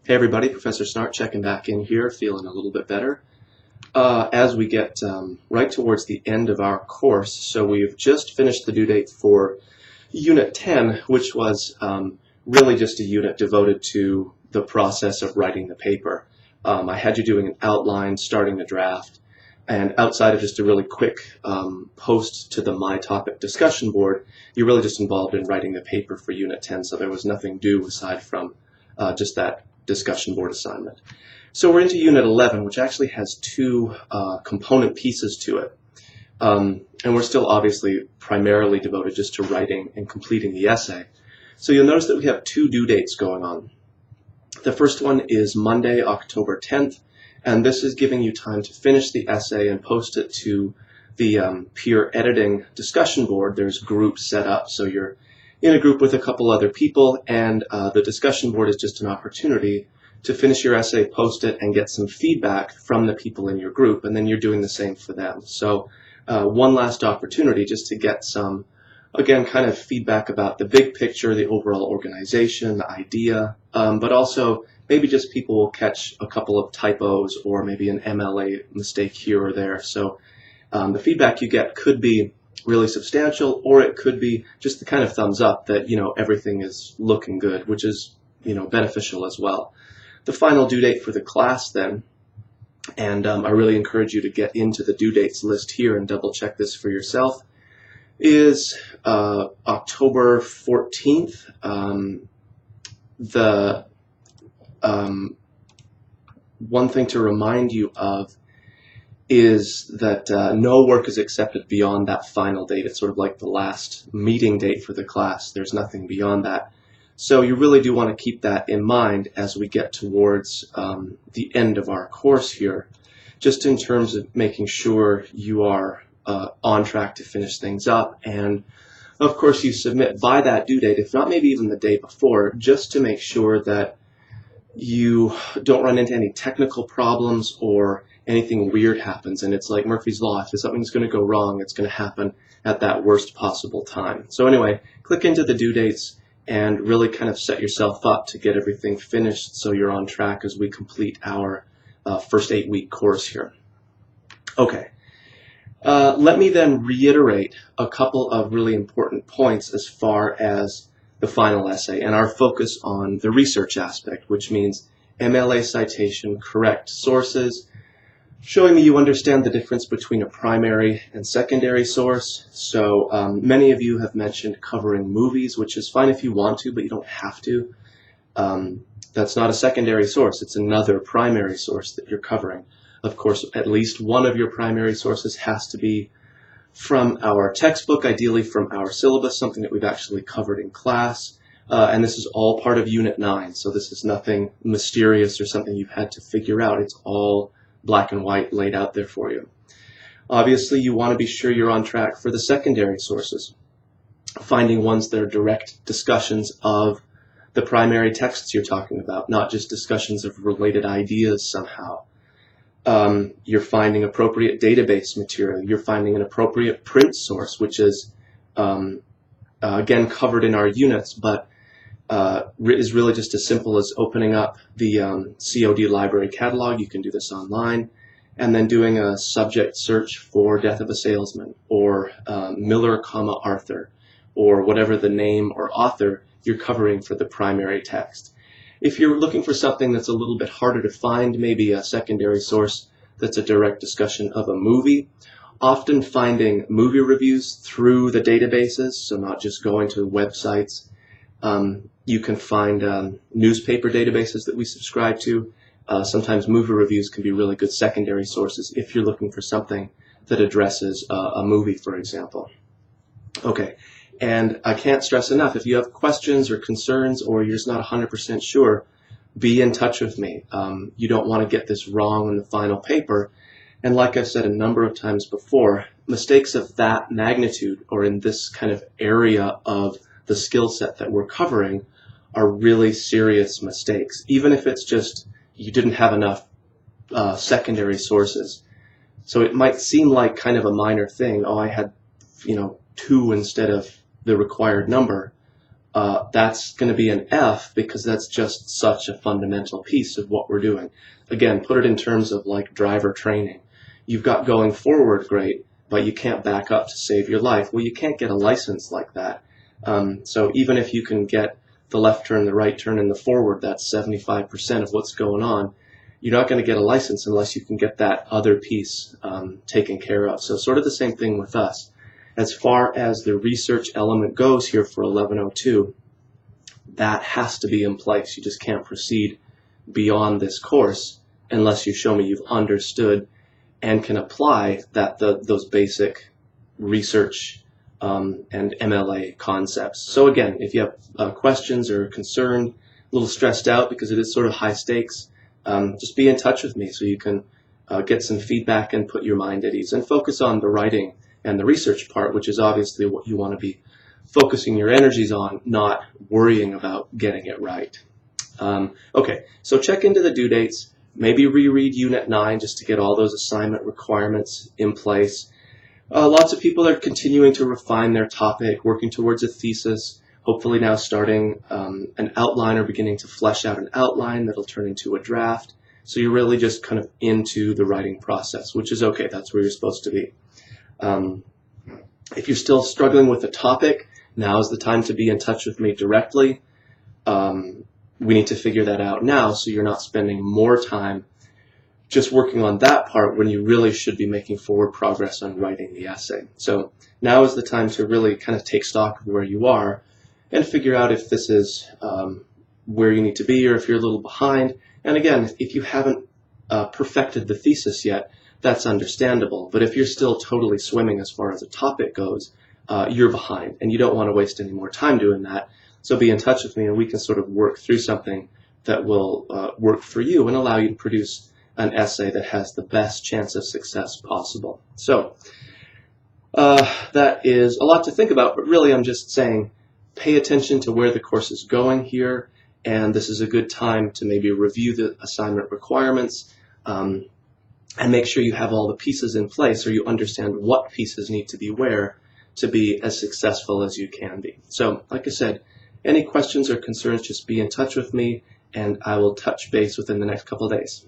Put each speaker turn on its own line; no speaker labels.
Hey everybody, Professor Snart checking back in here, feeling a little bit better. As we get right towards the end of our course, so we've just finished the due date for Unit 10, which was really just a unit devoted to the process of writing the paper. I had you doing an outline, starting the draft, and outside of just a really quick post to the My Topic discussion board, you're really just involved in writing the paper for Unit 10, so there was nothing due aside from just that discussion board assignment. So we're into Unit 11, which actually has two component pieces to it. And we're still obviously primarily devoted just to writing and completing the essay. So you'll notice that we have two due dates going on. The first one is Monday, October 10th, and this is giving you time to finish the essay and post it to the peer editing discussion board. There's groups set up, so you're in a group with a couple other people, and the discussion board is just an opportunity to finish your essay, post it, and get some feedback from the people in your group, and then you're doing the same for them. So one last opportunity just to get some, again, kind of feedback about the big picture, the overall organization, the idea, but also maybe just people will catch a couple of typos or maybe an MLA mistake here or there. So the feedback you get could be really substantial, or it could be just the kind of thumbs up that, everything is looking good, which is, beneficial as well. The final due date for the class then, and I really encourage you to get into the due dates list here and double check this for yourself, is October 14th. The one thing to remind you of is that no work is accepted beyond that final date. It's sort of like the last meeting date for the class. There's nothing beyond that. So you really do want to keep that in mind as we get towards the end of our course here, just in terms of making sure you are on track to finish things up. And of course you submit by that due date, if not maybe even the day before, just to make sure that you don't run into any technical problems or anything weird happens. And it's like Murphy's Law, if something's going to go wrong, it's going to happen at that worst possible time. So anyway, click into the due dates and really kind of set yourself up to get everything finished so you're on track as we complete our first 8-week course here. Okay, let me then reiterate a couple of really important points as far as the final essay and our focus on the research aspect, which means MLA citation, correct sources, showing me you understand the difference between a primary and secondary source. So many of you have mentioned covering movies, which is fine if you want to, but you don't have to. That's not a secondary source. It's another primary source that you're covering. Of course, at least one of your primary sources has to be from our textbook, ideally from our syllabus, something that we've actually covered in class. And this is all part of Unit 9, so this is nothing mysterious or something you've had to figure out. It's all black and white laid out there for you. Obviously, you want to be sure you're on track for the secondary sources, finding ones that are direct discussions of the primary texts you're talking about, not just discussions of related ideas somehow. You're finding appropriate database material. You're finding an appropriate print source, which is, again, covered in our units, but is really just as simple as opening up the COD library catalog. You can do this online, and then doing a subject search for Death of a Salesman, or Miller, Arthur, or whatever the name or author you're covering for the primary text. If you're looking for something that's a little bit harder to find, maybe a secondary source that's a direct discussion of a movie, often finding movie reviews through the databases, so not just going to websites. You can find newspaper databases that we subscribe to. Sometimes movie reviews can be really good secondary sources if you're looking for something that addresses a movie, for example. Okay, and I can't stress enough, if you have questions or concerns or you're just not 100% sure, be in touch with me. You don't want to get this wrong in the final paper. And like I've said a number of times before, mistakes of that magnitude or in this kind of area of the skill set that we're covering are really serious mistakes, even if it's just you didn't have enough secondary sources. So it might seem like kind of a minor thing. Oh, I had 2 instead of the required number. that's going to be an F because that's just such a fundamental piece of what we're doing. Again, put it in terms of like driver training. You've got going forward, great, but you can't back up to save your life. Well, you can't get a license like that. So even if you can get the left turn, the right turn, and the forward, that's 75% of what's going on. You're not going to get a license unless you can get that other piece taken care of. So sort of the same thing with us. As far as the research element goes here for 1102, that has to be in place. You just can't proceed beyond this course unless you show me you've understood and can apply those basic research and MLA concepts. So again, if you have questions or are concerned, a little stressed out because it is sort of high stakes, just be in touch with me so you can get some feedback and put your mind at ease and focus on the writing and the research part, which is obviously what you want to be focusing your energies on, not worrying about getting it right. Okay, so check into the due dates, maybe reread Unit 9 just to get all those assignment requirements in place. Lots of people are continuing to refine their topic, working towards a thesis, hopefully now starting an outline or beginning to flesh out an outline that'll turn into a draft. So you're really just kind of into the writing process, which is okay. That's where you're supposed to be. If you're still struggling with the topic, now is the time to be in touch with me directly. We need to figure that out now so you're not spending more time just working on that part when you really should be making forward progress on writing the essay. So now is the time to really kind of take stock of where you are and figure out if this is where you need to be or if you're a little behind. And again, if you haven't perfected the thesis yet, that's understandable. But if you're still totally swimming as far as a topic goes, you're behind, and you don't want to waste any more time doing that. So be in touch with me, and we can sort of work through something that will work for you and allow you to produce an essay that has the best chance of success possible. So that is a lot to think about, but really I'm just saying pay attention to where the course is going here, and this is a good time to maybe review the assignment requirements, and make sure you have all the pieces in place or you understand what pieces need to be where to be as successful as you can be. So, like I said, any questions or concerns, just be in touch with me, and I will touch base within the next couple of days.